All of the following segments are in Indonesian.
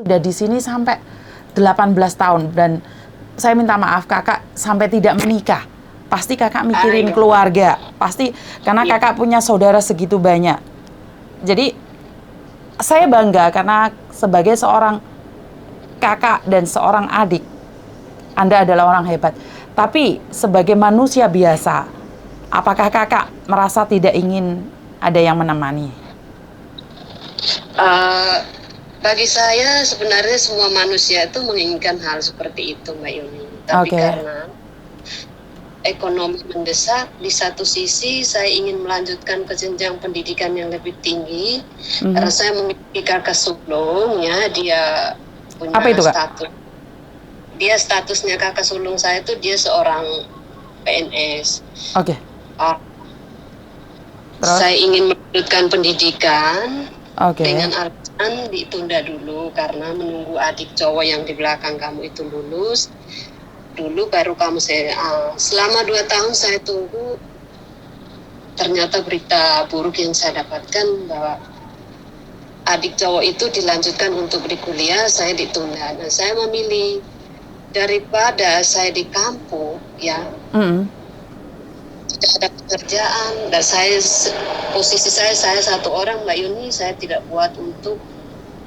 sudah di sini sampai 18 tahun dan saya minta maaf kakak sampai tidak menikah. Pasti kakak mikirin keluarga, pasti karena kakak punya saudara segitu banyak. Jadi saya bangga karena sebagai seorang kakak dan seorang adik, Anda adalah orang hebat. Tapi sebagai manusia biasa, apakah kakak merasa tidak ingin ada yang menemani? Bagi saya sebenarnya semua manusia itu menginginkan hal seperti itu, Mbak Yuni. Tapi karena ekonomi mendesak, di satu sisi saya ingin melanjutkan ke jenjang pendidikan yang lebih tinggi. Karena saya memiliki kakak sulung, ya, dia punya apa itu, Kak? status. Dia statusnya kakak sulung saya itu dia seorang PNS. Saya ingin melanjutkan pendidikan. Dengan alasan ditunda dulu karena menunggu adik cowok yang di belakang kamu itu lulus dulu baru kamu selama 2 tahun saya tunggu. Ternyata berita buruk yang saya dapatkan bahwa adik cowok itu dilanjutkan untuk di kuliah, saya ditunda. Nah, saya memilih daripada saya di kampung, ya, tidak ada pekerjaan, dan posisi saya satu orang, Mbak Yuni, saya tidak buat untuk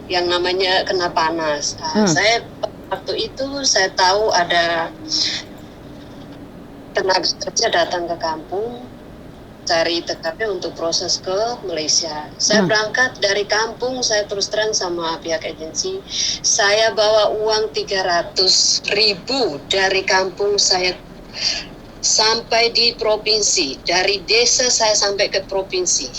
yang namanya kena panas. Saya waktu itu saya tahu ada tenaga kerja datang ke kampung cari TKP untuk proses ke Malaysia. Saya berangkat dari kampung, saya terus terang sama pihak agensi, saya bawa uang 300.000 dari kampung saya sampai di provinsi, dari desa saya sampai ke provinsi.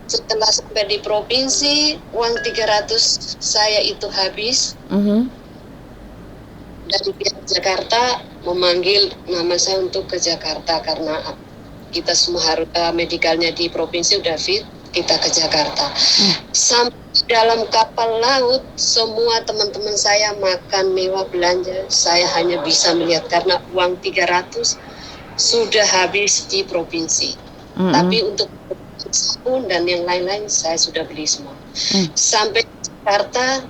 Setelah sampai di provinsi, uang 300 saya itu habis. Dari pihak Jakarta memanggil nama saya untuk ke Jakarta karena kita semua harus medikalnya di provinsi udah fit, kita ke Jakarta. Sampai dalam kapal laut, semua teman-teman saya makan mewah belanja. Saya hanya bisa melihat karena uang 300 sudah habis di provinsi. Tapi untuk sabun dan yang lain-lain saya sudah beli semua. Sampai Jakarta,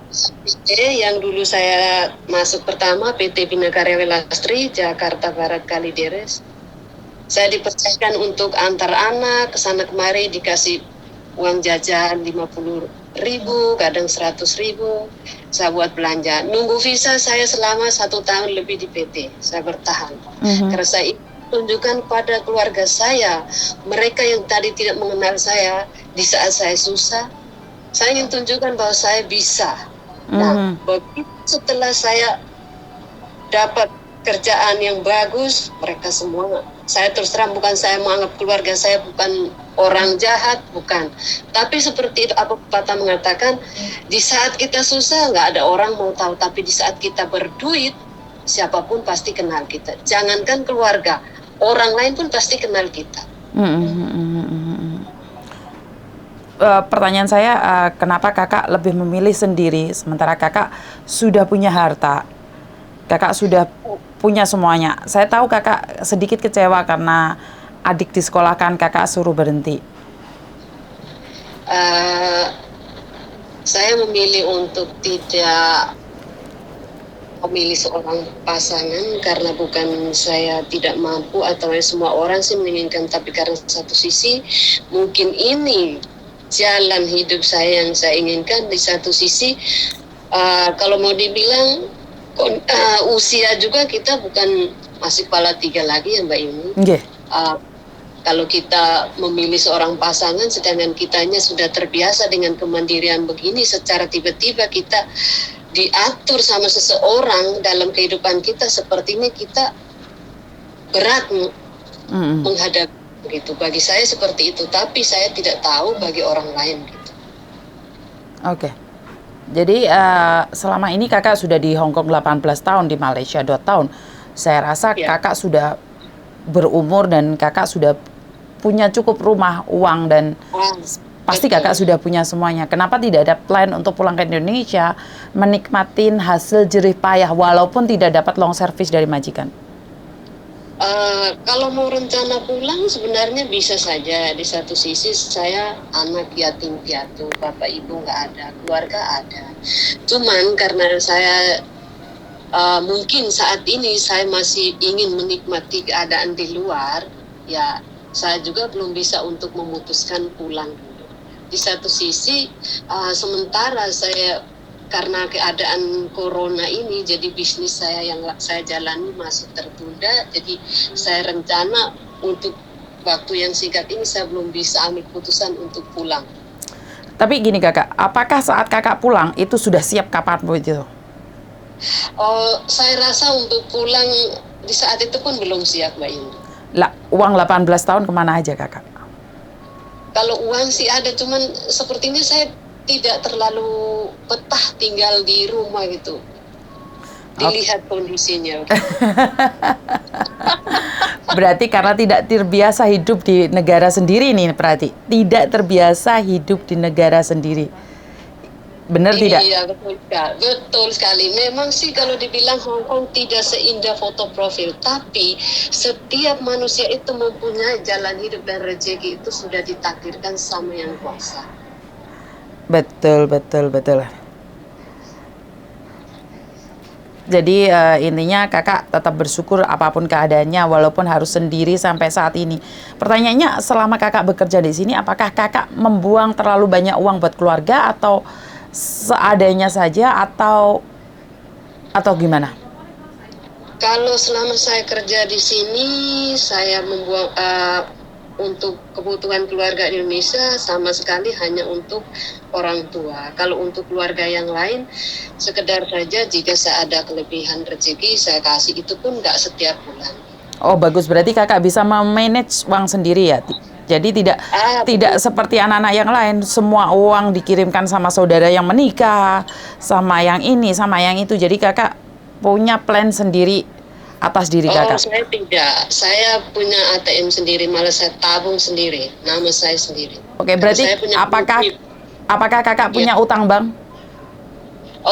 PT yang dulu saya masuk pertama, PT Bina Karya Welastri, Jakarta Barat Kalideres. Saya dipercayakan untuk antar anak ke sana kemari, dikasih uang jajan 50.000, kadang 100.000. Saya buat belanja. Nunggu visa saya selama 1 tahun lebih di PT. Saya bertahan. Karena saya tunjukkan pada keluarga saya, mereka yang tadi tidak mengenal saya, di saat saya susah, saya ingin tunjukkan bahwa saya bisa. Nah, begitu setelah saya dapat kerjaan yang bagus, mereka semua, saya terus terang bukan saya menganggap keluarga saya bukan orang jahat, bukan. Tapi seperti itu, apa pepatah mengatakan, di saat kita susah nggak ada orang mau tahu, tapi di saat kita berduit, siapapun pasti kenal kita. Jangankan keluarga, orang lain pun pasti kenal kita. Pertanyaan saya, kenapa kakak lebih memilih sendiri sementara kakak sudah punya harta, kakak sudah punya semuanya. Saya tahu kakak sedikit kecewa karena adik disekolahkan, kakak suruh berhenti. Saya memilih untuk tidak memilih seorang pasangan karena bukan saya tidak mampu atau semua orang sih menginginkan, tapi karena satu sisi mungkin ini jalan hidup saya yang saya inginkan. Di satu sisi kalau mau dibilang usia juga kita bukan masih kepala 3 lagi ya Mbak Yuni. Kalau kita memilih seorang pasangan sedangkan kitanya sudah terbiasa dengan kemandirian begini, secara tiba-tiba kita diatur sama seseorang dalam kehidupan kita, sepertinya kita berat menghadapi. Gitu. Bagi saya seperti itu, tapi saya tidak tahu bagi orang lain. Gitu. Jadi selama ini kakak sudah di Hong Kong 18 tahun, di Malaysia 2 tahun. Saya rasa kakak sudah berumur dan kakak sudah punya cukup rumah, uang, dan pasti kakak sudah punya semuanya. Kenapa tidak ada plan untuk pulang ke Indonesia, menikmatin hasil jerih payah walaupun tidak dapat long service dari majikan? Kalau mau rencana pulang sebenarnya bisa saja. Di satu sisi saya anak yatim piatu, bapak ibu nggak ada, keluarga ada. Cuman karena saya mungkin saat ini saya masih ingin menikmati keadaan di luar, ya saya juga belum bisa untuk memutuskan pulang. Di satu sisi, sementara saya karena keadaan corona ini, jadi bisnis saya yang saya jalani masih tertunda, jadi saya rencana untuk waktu yang singkat ini saya belum bisa ambil keputusan untuk pulang. Tapi gini kakak, apakah saat kakak pulang itu sudah siap kapan begitu? Saya rasa untuk pulang di saat itu pun belum siap, Mbak Yuni. Lah, uang 18 tahun kemana aja kakak? Kalau uang sih ada, cuman sepertinya saya tidak terlalu betah tinggal di rumah gitu. Dilihat kondisinya. Berarti karena tidak terbiasa hidup di negara sendiri nih, berarti tidak terbiasa hidup di negara sendiri. Benar tidak? Iya, betul sekali. Memang sih kalau dibilang Hong Kong tidak seindah foto profil, tapi setiap manusia itu mempunyai jalan hidup dan rezeki itu sudah ditakdirkan sama Yang Kuasa. Betul, betul, betul. Jadi intinya kakak tetap bersyukur apapun keadaannya walaupun harus sendiri sampai saat ini. Pertanyaannya, selama kakak bekerja di sini, apakah kakak membuang terlalu banyak uang buat keluarga atau seadanya saja atau gimana? Kalau selama saya kerja di sini, saya membuang untuk kebutuhan keluarga di Indonesia sama sekali hanya untuk orang tua. Kalau untuk keluarga yang lain, sekedar saja jika saya ada kelebihan rezeki, saya kasih, itu pun nggak setiap bulan. Oh bagus, berarti kakak bisa memanage uang sendiri ya? Jadi tidak seperti anak-anak yang lain, semua uang dikirimkan sama saudara yang menikah, sama yang ini, sama yang itu. Jadi kakak punya plan sendiri atas diri kakak? Saya tidak. Saya punya ATM sendiri, malah saya tabung sendiri, nama saya sendiri. Oke, berarti apakah kakak punya utang bank?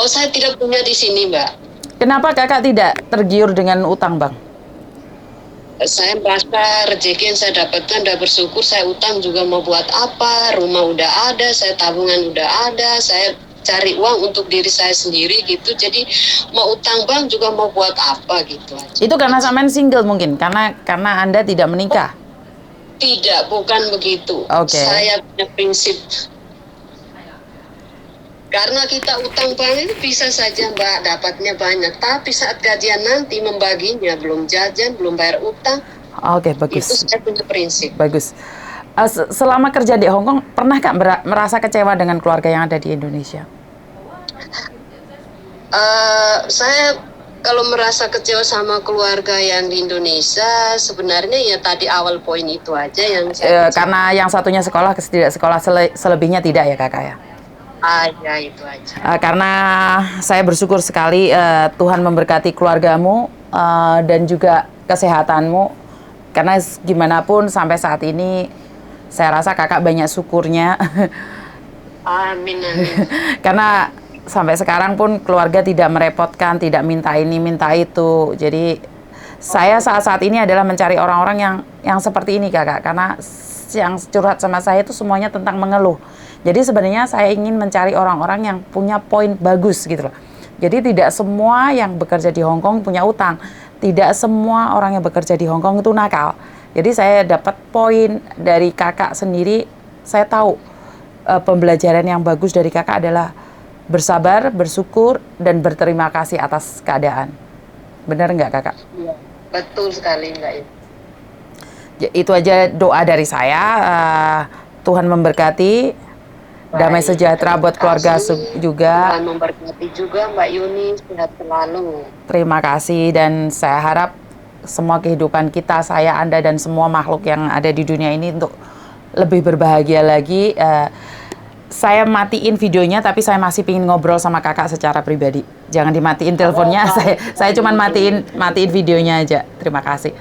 Saya tidak punya di sini, Mbak. Kenapa kakak tidak tergiur dengan utang bank? Saya merasa rezeki yang saya dapatkan udah bersyukur. Saya utang juga mau buat apa? Rumah udah ada, saya tabungan udah ada, saya cari uang untuk diri saya sendiri gitu. Jadi mau utang bank juga mau buat apa gitu aja. Itu karena sampean single mungkin, karena Anda tidak menikah? Tidak, bukan begitu. Okay. Saya punya prinsip. Karena kita utang bank itu bisa saja Mbak dapatnya banyak, tapi saat gajian nanti membaginya belum jajan, belum bayar utang. Oke, bagus. Itu saya punya prinsip. Bagus. Selama kerja di Hong Kong, pernah Kak merasa kecewa dengan keluarga yang ada di Indonesia? Saya kalau merasa kecewa sama keluarga yang di Indonesia, sebenarnya ya tadi awal poin itu aja yang saya karena yang satunya sekolah, tidak sekolah, selebihnya tidak ya kakak ya? Ya itu aja. Karena saya bersyukur sekali Tuhan memberkati keluargamu dan juga kesehatanmu. Karena gimana pun sampai saat ini saya rasa kakak banyak syukurnya. Amin, amin. Karena sampai sekarang pun keluarga tidak merepotkan, tidak minta ini, minta itu. Jadi saya saat ini adalah mencari orang-orang yang seperti ini kakak. Karena yang curhat sama saya itu semuanya tentang mengeluh. Jadi sebenarnya saya ingin mencari orang-orang yang punya poin bagus gitu loh. Jadi tidak semua yang bekerja di Hong Kong punya utang. Tidak semua orang yang bekerja di Hong Kong itu nakal. Jadi saya dapat poin dari kakak sendiri. Saya tahu pembelajaran yang bagus dari kakak adalah bersabar, bersyukur, dan berterima kasih atas keadaan. Benar nggak kakak? Ya, betul sekali Mbak. Itu aja doa dari saya. Tuhan memberkati. Damai sejahtera buat keluarga juga. Tuhan memberkati juga Mbak Yuni, sehat selalu. Terima kasih dan saya harap semua kehidupan kita, saya, Anda, dan semua makhluk yang ada di dunia ini untuk lebih berbahagia lagi. Saya matiin videonya tapi saya masih ingin ngobrol sama kakak secara pribadi. Jangan dimatiin teleponnya, saya cuma matiin videonya aja. Terima kasih.